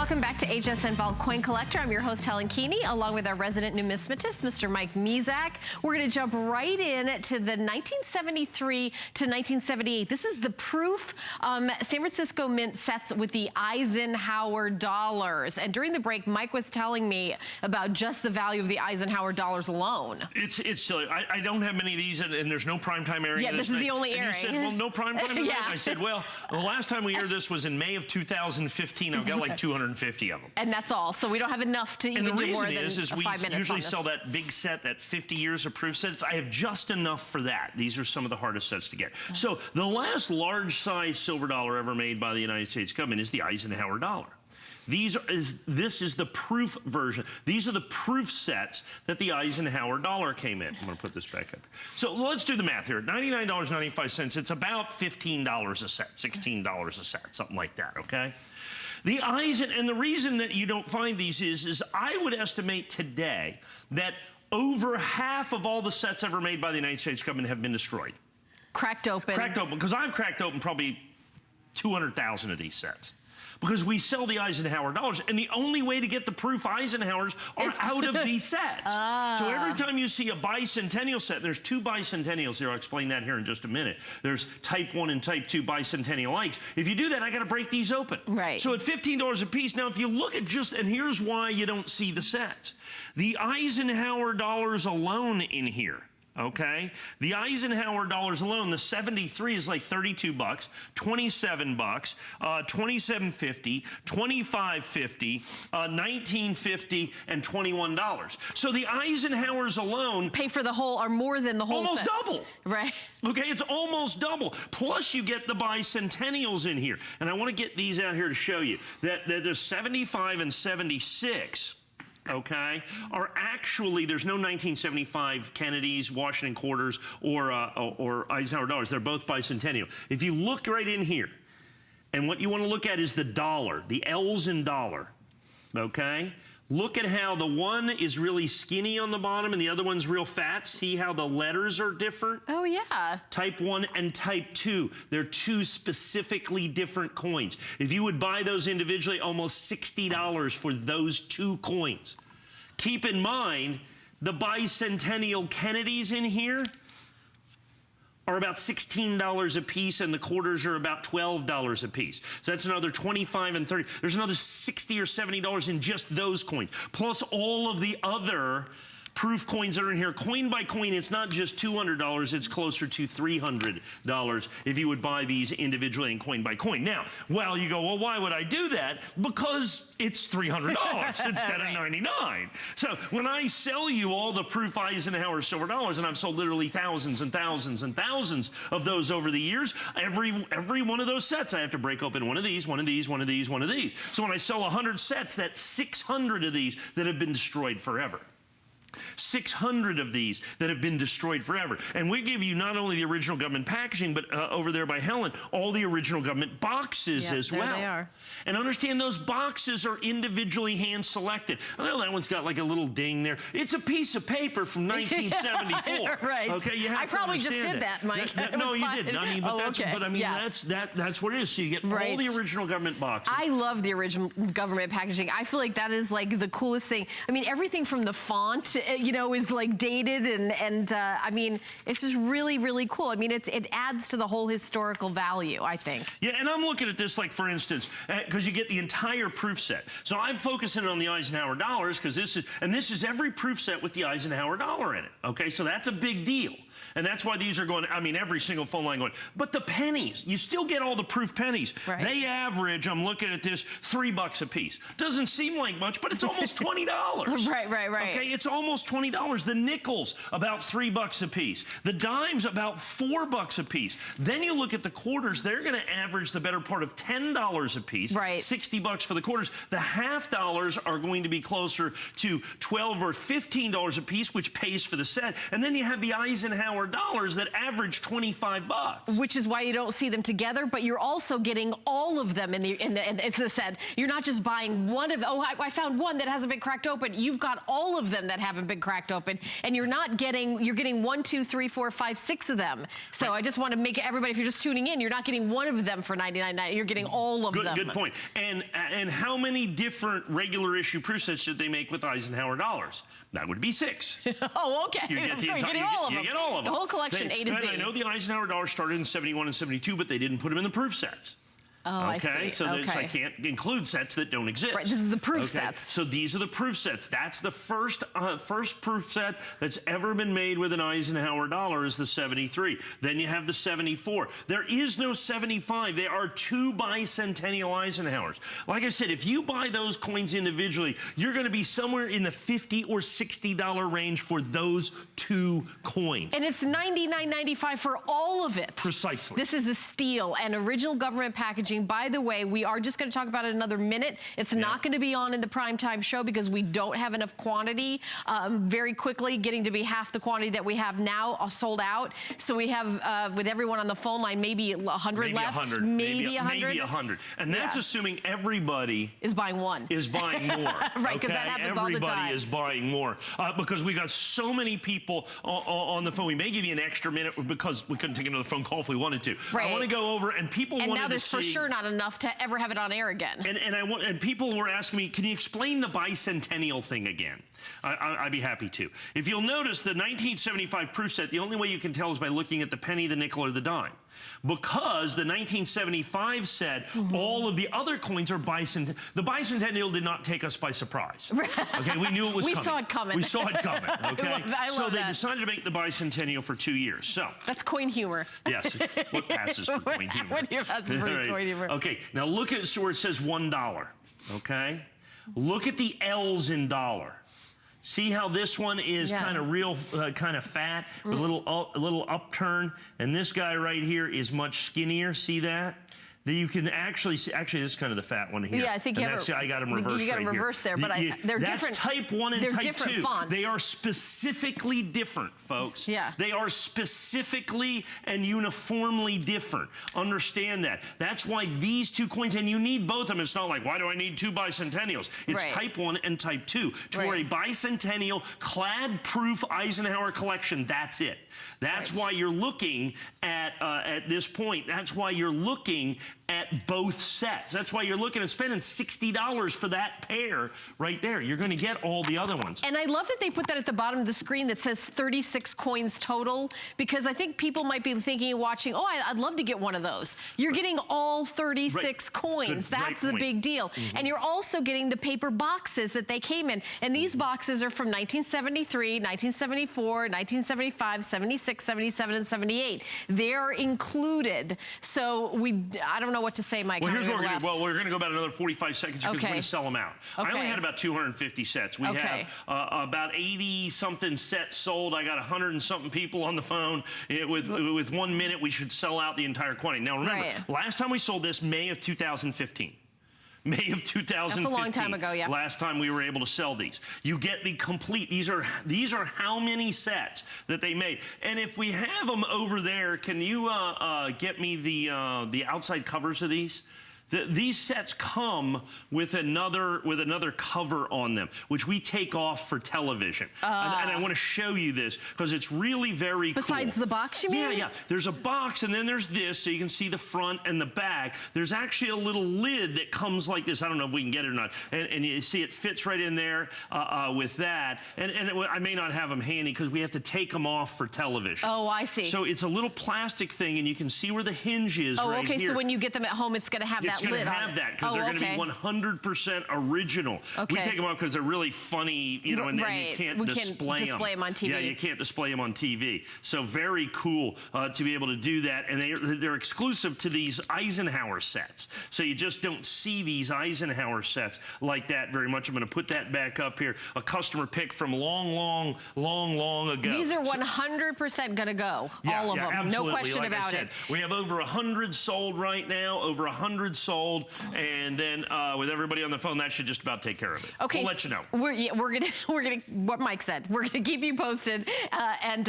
Welcome back to HSN Vault Coin Collector. I'm your host, Helen Keeney, along with our resident numismatist, Mr. Mike Mezak. We're going to jump right in to the 1973 to 1978. This is the proof San Francisco Mint sets with the Eisenhower dollars. And during the break, Mike was telling me about just the value of the Eisenhower dollars alone. It's silly. I don't have many of these, and there's no primetime airing. Yeah, this is the only airing. And you said, well, no primetime. Yeah. I said, well, the last time we aired this was in May of 2015. I've got like 250 of them. And that's all. So we don't have enough to even do more than 5 minutes on this. We usually sell that big set, that 50 years of proof sets. I have just enough for that. These are some of the hardest sets to get. So the last large size silver dollar ever made by the United States government is the Eisenhower dollar. This is the proof version. These are the proof sets that the Eisenhower dollar came in. I'm going to put this back up. So let's do the math here. $99.95. It's about $15 a set, $16 a set, something like that, okay? And the reason that you don't find these is I would estimate today that over half of all the sets ever made by the United States government have been destroyed. Cracked open. Cracked open, because I've cracked open probably 200,000 of these sets. Because we sell the Eisenhower dollars, and the only way to get the proof Eisenhowers are out of these sets. So every time you see a bicentennial set, there's two bicentennials here. I'll explain that here in just a minute. There's type 1 and type 2 bicentennial likes. If you do that, I got to break these open. Right. So at $15 a piece, now if you look at and here's why you don't see the sets. The Eisenhower dollars alone in here. Okay, the Eisenhower dollars alone, the 73 is like 32 bucks, 27 bucks, 27.50, 25.50, 19.50, and $21. So the Eisenhowers alone pay for the whole, or more than the whole almost set. Double. Right. Okay, it's almost double. Plus you get the bicentennials in here. And I want to get these out here to show you that there's 75 and 76. Okay, are actually, there's no 1975 Kennedys, Washington quarters, or Eisenhower dollars. They're both bicentennial. If you look right in here, and what you want to look at is the dollar, the L's in dollar, okay? Look at how the one is really skinny on the bottom and the other one's real fat. See how the letters are different? Oh, yeah. Type 1 and type 2. They're two specifically different coins. If you would buy those individually, almost $60 for those two coins. Keep in mind, the bicentennial Kennedys in here are about $16 a piece, and the quarters are about $12 a piece. So that's another $25 and $30. There's another $60 or $70 in just those coins, plus all of the other proof coins that are in here. Coin by coin, it's not just $200, it's closer to $300 if you would buy these individually and coin by coin. Now, well, you go, well, why would I do that? Because it's $300 instead of $99. So when I sell you all the proof Eisenhower silver dollars, and I've sold literally thousands and thousands and thousands of those over the years, every one of those sets, I have to break open one of these, one of these, one of these, one of these. So when I sell 100 sets, that's 600 of these that have been destroyed forever. 600 of these that have been destroyed forever. And we give you not only the original government packaging, but over there by Helen, all the original government boxes as well. There they are. And understand those boxes are individually hand-selected. I know that one's got like a little ding there. It's a piece of paper from 1974. Right. Okay, you have I probably just did that, Mike. No, you didn't. I mean, but that's what it is. So you get all the original government boxes. I love the original government packaging. I feel like that is like the coolest thing. I mean, everything from the font, you know, is like dated, and I mean, it's just really, really cool. I mean, it adds to the whole historical value, I think. Yeah, and I'm looking at this like, for instance, because you get the entire proof set. So I'm focusing on the Eisenhower dollars because this is every proof set with the Eisenhower dollar in it. Okay, so that's a big deal. And that's why these are going, I mean, every single phone line going. But the pennies, you still get all the proof pennies. Right. They average, I'm looking at this, $3 a piece. Doesn't seem like much, but it's almost $20. Right. Okay, it's almost $20. The nickels, about $3 a piece. The dimes, about $4 a piece. Then you look at the quarters, they're going to average the better part of $10 a piece. Right. $60 for the quarters. The half dollars are going to be closer to $12 or $15 a piece, which pays for the set. And then you have the Eisenhower Eisenhower dollars that average 25 bucks. Which is why you don't see them together, but you're also getting all of them in the it's a set. You're not just buying one of, oh, I found one that hasn't been cracked open. You've got all of them that haven't been cracked open, and you're getting 1, 2, 3, 4, 5, 6 of them. So I just want to make everybody, if you're just tuning in, you're not getting one of them for $99.99. You're getting all of them. Good point. And how many different regular issue proof sets did they make with Eisenhower dollars? That would be 6. Oh, okay. You get all of them. You get all of them. The whole collection, A to Z. And I know the Eisenhower dollars started in 71 and 72, but they didn't put them in the proof sets. Oh, okay, I see. So I can't include sets that don't exist. Right, this is the proof sets. So these are the proof sets. That's the first proof set that's ever been made with an Eisenhower dollar is the 73. Then you have the 74. There is no 75. There are 2 bicentennial Eisenhowers. Like I said, if you buy those coins individually, you're going to be somewhere in the $50 or $60 range for those 2 coins. And it's $99.95 for all of it. Precisely. This is a steal and original government packaging. By the way, we are just going to talk about it another minute. It's not going to be on in the primetime show because we don't have enough quantity. Very quickly, getting to be half the quantity that we have now sold out. So we have, with everyone on the phone line, maybe 100 left. 100. Maybe 100. Maybe 100. And that's assuming everybody is buying one. Is buying more. Right, because that happens all the time. Everybody is buying more. Because we got so many people on the phone. We may give you an extra minute because we couldn't take another phone call if we wanted to. Right. I want to go over, and people wanted to see. And now there's for sure not enough to ever have it on air again. And people were asking me, can you explain the bicentennial thing again? I'd be happy to. If you'll notice, the 1975 proof set, the only way you can tell is by looking at the penny, the nickel, or the dime. Because the 1975 set, all of the other coins are bicentennial. The bicentennial did not take us by surprise. Okay, we knew it was coming. We saw it coming. We saw it coming, okay? I love so they that. decided to make the bicentennial for 2 years. So that's coin humor. Yes, what passes for coin humor? What passes for coin humor? Okay, now look at where it says $1, okay? Look at the L's in dollar. See how this one is kind of real, kind of fat, with a little upturn, and this guy right here is much skinnier. See that? That you can actually see. Actually, this is kind of the fat one here. Yeah, I think I got them reversed. You got them reversed there, but they're that's different. Type 1 and They're Type different 2. fonts. They are specifically different, folks. Yeah. They are specifically and uniformly different. Understand that. That's why these 2 coins, and you need both of them. It's not like, why do I need 2 bicentennials? It's Type 1 and Type 2. For a bicentennial clad-proof Eisenhower collection, that's it. That's why you're looking at this point. That's why you're looking at both sets. That's why you're looking at spending $60 for that pair right there. You're going to get all the other ones. And I love that they put that at the bottom of the screen that says 36 coins total, because I think people might be thinking and watching, oh, I'd love to get one of those. You're getting all 36 coins. That's the big deal. And you're also getting the paper boxes that they came in. And these boxes are from 1973, 1974, 1975, 76, 77, and 78. They're included. So I don't know what to say, Mike. Well, here's what we're going to do. Well, we're going to go about another 45 seconds because we're going to sell them out. I only had about 250 sets. We have about 80-something sets sold. I got 100-and-something people on the phone. With 1 minute, we should sell out the entire quantity. Now, remember, last time we sold this, May of 2015. May of 2015. That's a long time ago, yeah. Last time we were able to sell these. You get the complete. These are how many sets that they made. And if we have them over there, can you get me the outside covers of these? These sets come with another cover on them, which we take off for television. And I want to show you this because it's really very cool. Besides the box, you mean? Yeah. There's a box, and then there's this, so you can see the front and the back. There's actually a little lid that comes like this. I don't know if we can get it or not. And you see it fits right in there with that. And I may not have them handy because we have to take them off for television. Oh, I see. So it's a little plastic thing, and you can see where the hinge is right here. So when you get them at home, it's going to have that lid on it. It's going to have that because they're going to be 100% original. We take them off because they're really funny, you know, and then you can't display them on TV. Yeah, you can't display them on TV. So very cool to be able to do that, and they're exclusive to these Eisenhower sets. So you just don't see these Eisenhower sets like that very much. I'm going to put that back up here. A customer pick from long ago. These are 100% going to go. All of them. Absolutely. No question like about it. We have over 100 sold right now. Over 100 sold. And then with everybody on the phone, that should just about take care of it. Okay, we'll let you know. We're gonna what Mike said. We're gonna keep you posted, and